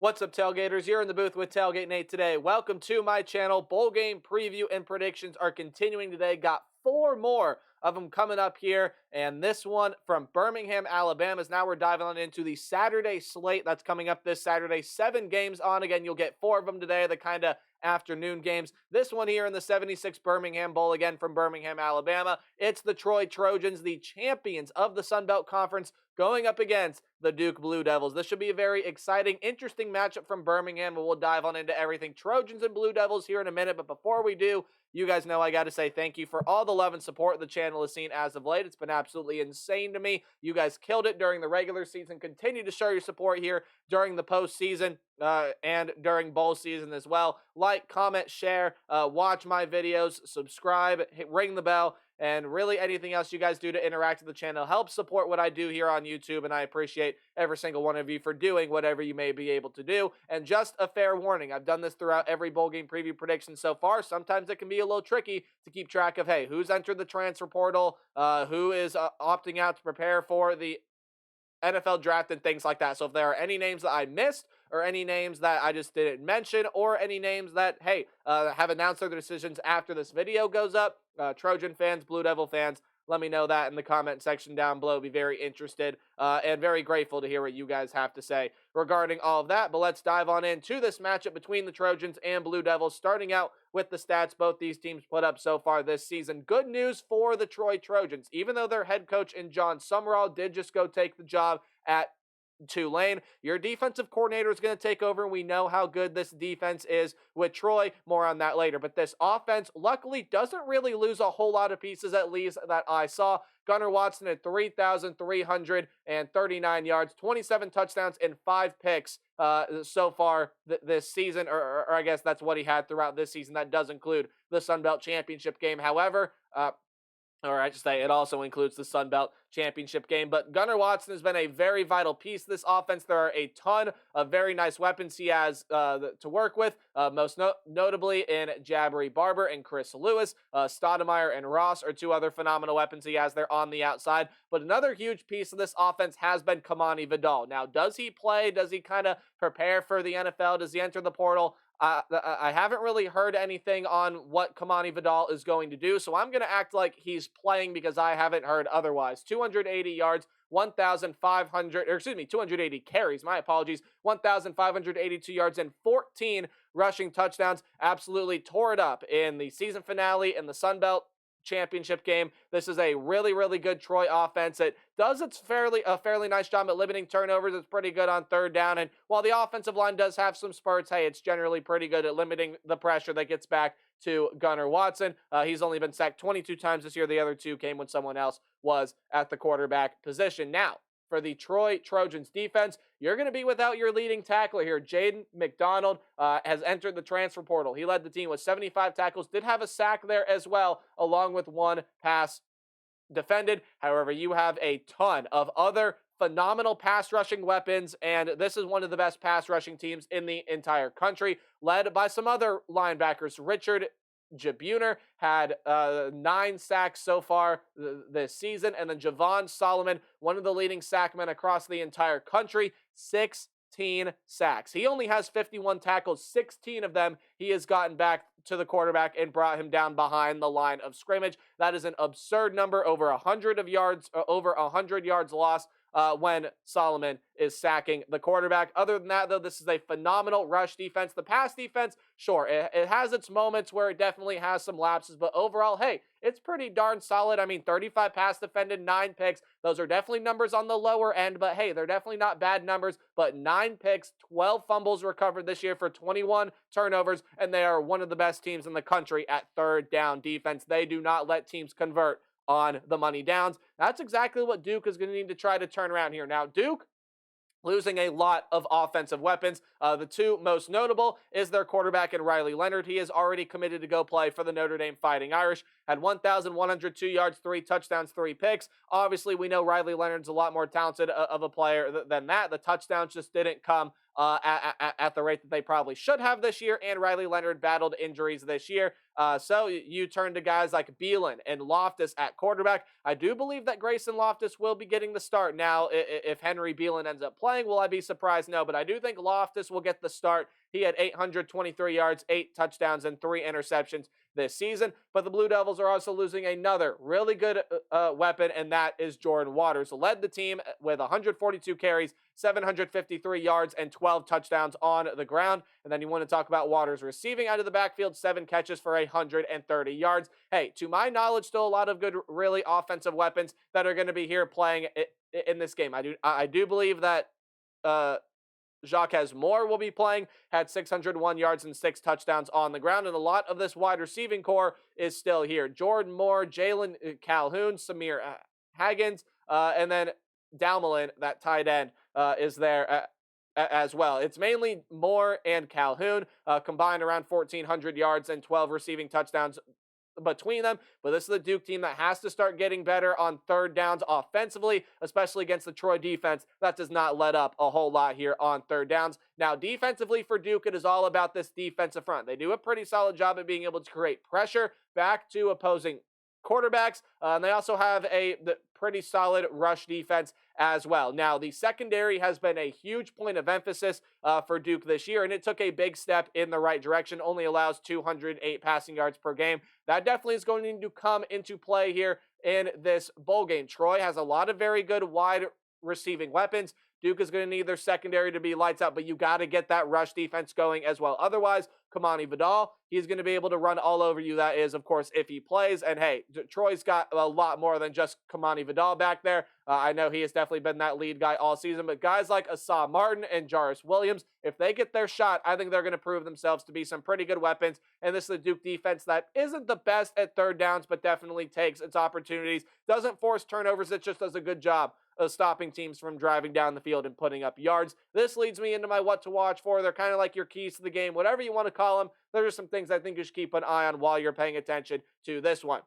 What's up, Tailgaters? You're in the booth with Tailgate Nate today. Welcome to my channel. Bowl game preview and predictions are continuing today. Got 4 more of them coming up here, and this one from Birmingham, Alabama. Now we're diving on into the Saturday slate that's coming up this Saturday. 7 games on. Again, you'll get 4 of them today, the kind of afternoon games. This one here in the 76 Birmingham Bowl, again from Birmingham, Alabama. It's the Troy Trojans, the champions of the Sun Belt Conference, going up against the Duke Blue Devils. This should be a very exciting, interesting matchup from Birmingham, but we'll dive on into everything Trojans and Blue Devils here in a minute. But before we do, you guys know I got to say thank you for all the love and support the channel has seen as of late. It's been absolutely insane to me. You guys killed it during the regular season. Continue to show your support here during the postseason and during bowl season as well. Like, comment, share, watch my videos, subscribe, ring the bell, and really anything else you guys do to interact with the channel helps support what I do here on YouTube, and I appreciate every single one of you for doing whatever you may be able to do. And just a fair warning, I've done this throughout every bowl game preview prediction so far. Sometimes it can be a little tricky to keep track of, hey, who's entered the transfer portal, who is opting out to prepare for the NFL draft and things like that. So if there are any names that I missed or any names that I just didn't mention or any names that, hey, have announced their decisions after this video goes up, Trojan fans, Blue Devil fans, let me know that in the comment section down below. Be very interested and very grateful to hear what you guys have to say regarding all of that. But let's dive on into this matchup between the Trojans and Blue Devils, starting out with the stats both these teams put up so far this season. Good news for the Troy Trojans. Even though their head coach in John Summerall did just go take the job at Tulane, your defensive coordinator is going to take over, and we know how good this defense is with Troy. More on that later. But this offense, luckily, doesn't really lose a whole lot of pieces, at least that I saw. Gunnar Watson at 3,339 yards, 27 touchdowns, and 5 picks so far this season, or I guess that's what he had throughout this season. That does include the Sun Belt Championship game. However, or I should say it also includes the Sun Belt Championship game. But Gunnar Watson has been a very vital piece of this offense. There are a ton of very nice weapons he has to work with, most notably in Jabari Barber and Chris Lewis. Stoudemire and Ross are 2 other phenomenal weapons he has there on the outside. But another huge piece of this offense has been Kamani Vidal. Now, does he play? Does he kind of prepare for the NFL? Does he enter the portal? I haven't really heard anything on what Kamani Vidal is going to do, so I'm going to act like he's playing because I haven't heard otherwise. 280 yards, 280 carries, my apologies, 1,582 yards and 14 rushing touchdowns. Absolutely tore it up in the season finale in the Sun Belt Championship game. This is a really, really good Troy offense. It does a fairly nice job at limiting turnovers. It's pretty good on third down. And while the offensive line does have some spurts, hey, it's generally pretty good at limiting the pressure that gets back to Gunnar Watson. He's only been sacked 22 times this year. The other 2 came when someone else was at the quarterback position. Now, for the Troy Trojans defense, you're going to be without your leading tackler here. Jaden McDonald has entered the transfer portal. He led the team with 75 tackles, did have a sack there as well, along with 1 pass defended. However, you have a ton of other phenomenal pass rushing weapons, and this is one of the best pass rushing teams in the entire country, led by some other linebackers. Richard Jabuner had 9 sacks so far this season, and then Javon Solomon, one of the leading sackmen across the entire country, 16 sacks. He only has 51 tackles. 16 of them he has gotten back to the quarterback and brought him down behind the line of scrimmage. That is an absurd number, over 100 yards lost when Solomon is sacking the quarterback. Other than that, though, this is a phenomenal rush defense. The pass defense, sure, it has its moments where it definitely has some lapses, but overall, hey, it's pretty darn solid. I mean, 35 pass defended, 9 picks. Those are definitely numbers on the lower end, but hey, they're definitely not bad numbers. But 9 picks, 12 fumbles recovered this year for 21 turnovers, and they are one of the best teams in the country at third down defense. They do not let teams convert on the money downs. That's exactly what Duke is going to need to try to turn around here. Now, Duke losing a lot of offensive weapons. The 2 most notable is their quarterback in Riley Leonard. He is already committed to go play for the Notre Dame Fighting Irish. Had 1,102 yards, 3 touchdowns, 3 picks. Obviously, we know Riley Leonard's a lot more talented of a player than that. The touchdowns just didn't come at the rate that they probably should have this year, and Riley Leonard battled injuries this year. So you turn to guys like Beelan and Loftus at quarterback. I do believe that Grayson Loftus will be getting the start. Now, if Henry Beelan ends up playing, will I be surprised? No, but I do think Loftus will get the start. He had 823 yards, 8 touchdowns, and 3 interceptions this season. But the Blue Devils are also losing another really good weapon, and that is Jordan Waters. Led the team with 142 carries, 753 yards, and 12 touchdowns on the ground. And then you want to talk about Waters receiving out of the backfield, 7 catches for 130 yards. Hey, to my knowledge, still a lot of good, really offensive weapons that are going to be here playing in this game. I do believe that Jacques Moore will be playing, had 601 yards and 6 touchdowns on the ground, and a lot of this wide receiving core is still here. Jordan Moore, Jalen Calhoun, Samir Haggins, and then Dalmalin, that tight end, is there as well. It's mainly Moore and Calhoun, combined around 1,400 yards and 12 receiving touchdowns between them. But this is the Duke team that has to start getting better on third downs offensively, especially against the Troy defense that does not let up a whole lot here on third downs. Now, defensively for Duke, it is all about this defensive front. They do a pretty solid job at being able to create pressure back to opposing quarterbacks, and they also have a pretty solid rush defense as well. Now, the secondary has been a huge point of emphasis for Duke this year, and it took a big step in the right direction, only allows 208 passing yards per game. That definitely is going to come into play here in this bowl game. Troy has a lot of very good wide receiving weapons. Duke is going to need their secondary to be lights out, but you got to get that rush defense going as well. Otherwise, Kamani Vidal, he's going to be able to run all over you. That is, of course, if he plays. And hey, Troy's got a lot more than just Kamani Vidal back there. I know he has definitely been that lead guy all season, but guys like Asa Martin and Jarvis Williams, if they get their shot, I think they're going to prove themselves to be some pretty good weapons. And this is a Duke defense that isn't the best at third downs, but definitely takes its opportunities, doesn't force turnovers, it just does a good job of stopping teams from driving down the field and putting up yards. This leads me into my what to watch for. They're kind of like your keys to the game, whatever you want to call them. There are some things I think you should keep an eye on while you're paying attention to this one.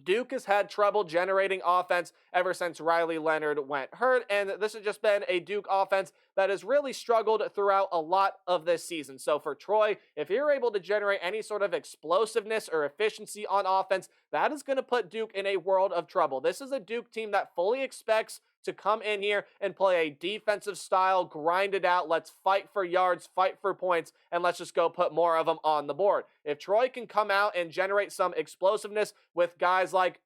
Duke has had trouble generating offense ever since Riley Leonard went hurt, and this has just been a Duke offense that has really struggled throughout a lot of this season. So for Troy, if you're able to generate any sort of explosiveness or efficiency on offense, that is going to put Duke in a world of trouble. This is a Duke team that fully expects to come in here and play a defensive style, grind it out, let's fight for yards, fight for points, and let's just go put more of them on the board. If Troy can come out and generate some explosiveness with guys like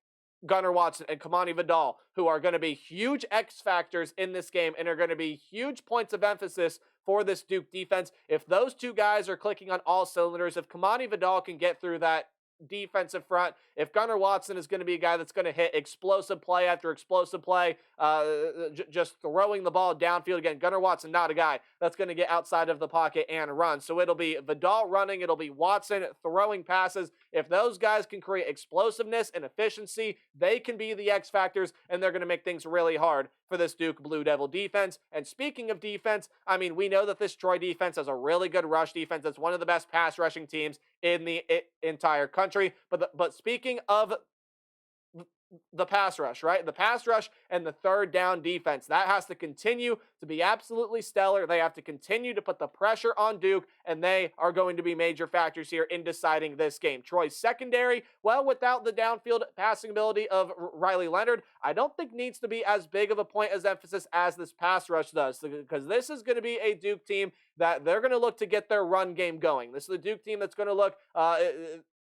Gunnar Watson and Kamani Vidal, who are going to be huge X factors in this game and are going to be huge points of emphasis for this Duke defense, if those two guys are clicking on all cylinders, if Kamani Vidal can get through that defensive front, if Gunnar Watson is going to be a guy that's going to hit explosive play after explosive play, just throwing the ball downfield. Again, Gunnar Watson, not a guy that's going to get outside of the pocket and run. So it'll be Vidal running, it'll be Watson throwing passes. If those guys can create explosiveness and efficiency, they can be the X factors, and they're going to make things really hard for this Duke Blue Devil defense. And speaking of defense, I mean, we know that this Troy defense has a really good rush defense. It's one of the best pass rushing teams in the entire country. But speaking of the pass rush, right? The pass rush and the third down defense, that has to continue to be absolutely stellar. They have to continue to put the pressure on Duke, and they are going to be major factors here in deciding this game. Troy's secondary, well, without the downfield passing ability of Riley Leonard, I don't think needs to be as big of a point as emphasis as this pass rush does, because this is going to be a Duke team that they're going to look to get their run game going. This is a Duke team that's going to look,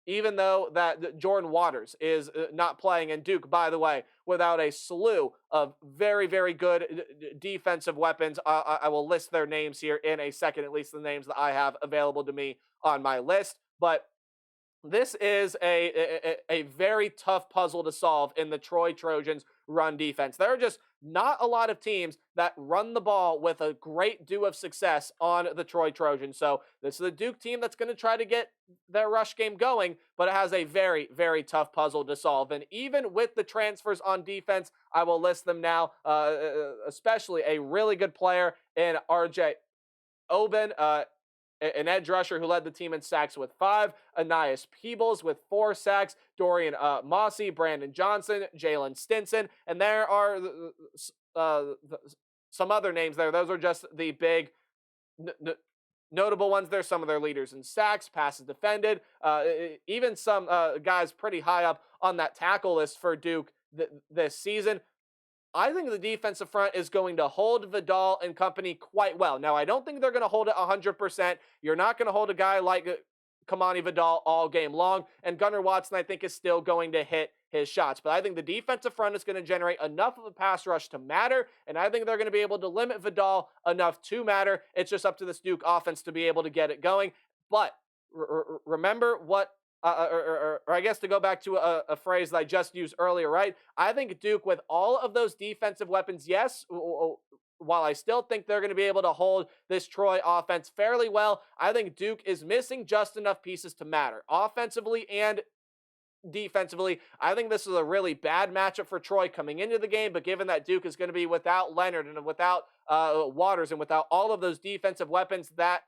even though that Jordan Waters is not playing, and Duke, by the way, without a slew of very, very good defensive weapons. I will list their names here in a second, at least the names that I have available to me on my list. But this is a very tough puzzle to solve in the Troy Trojans run defense. There are just not a lot of teams that run the ball with a great deal of success on the Troy Trojans. So this is a Duke team that's going to try to get their rush game going, but it has a very, very tough puzzle to solve. And even with the transfers on defense, I will list them now, especially a really good player in RJ Oben, an edge rusher who led the team in sacks with 5, Anais Peebles with 4 sacks, Dorian Mossy, Brandon Johnson, Jalen Stinson, and there are some other names there. Those are just the big notable ones there. Some of their leaders in sacks, passes defended, even some guys pretty high up on that tackle list for Duke this season. I think the defensive front is going to hold Vidal and company quite well. Now, I don't think they're going to hold it 100%. You're not going to hold a guy like Kamani Vidal all game long, and Gunnar Watson, I think, is still going to hit his shots. But I think the defensive front is going to generate enough of a pass rush to matter, and I think they're going to be able to limit Vidal enough to matter. It's just up to this Duke offense to be able to get it going. But remember what or I guess to go back to a phrase that I just used earlier, right? I think Duke, with all of those defensive weapons, yes, while I still think they're going to be able to hold this Troy offense fairly well, I think Duke is missing just enough pieces to matter, offensively and defensively. I think this is a really bad matchup for Troy coming into the game, but given that Duke is going to be without Leonard and without Waters and without all of those defensive weapons that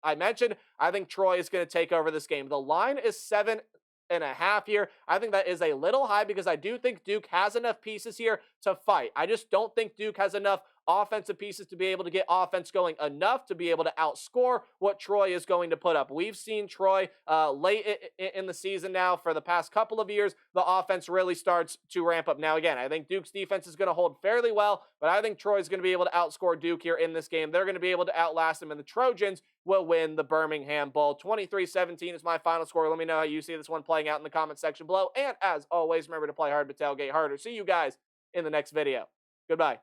I mentioned, I think Troy is going to take over this game. The line is 7.5 here. I think that is a little high because I do think Duke has enough pieces here to fight. I just don't think Duke has enough offensive pieces to be able to get offense going enough to be able to outscore what Troy is going to put up. We've seen Troy late in the season now for the past couple of years. The offense really starts to ramp up. Now, again, I think Duke's defense is going to hold fairly well, but I think Troy's going to be able to outscore Duke here in this game. They're going to be able to outlast them, and the Trojans will win the Birmingham Bowl. 23-17 is my final score. Let me know how you see this one playing out in the comment section below. And as always, remember to play hard but tailgate harder. See you guys in the next video. Goodbye.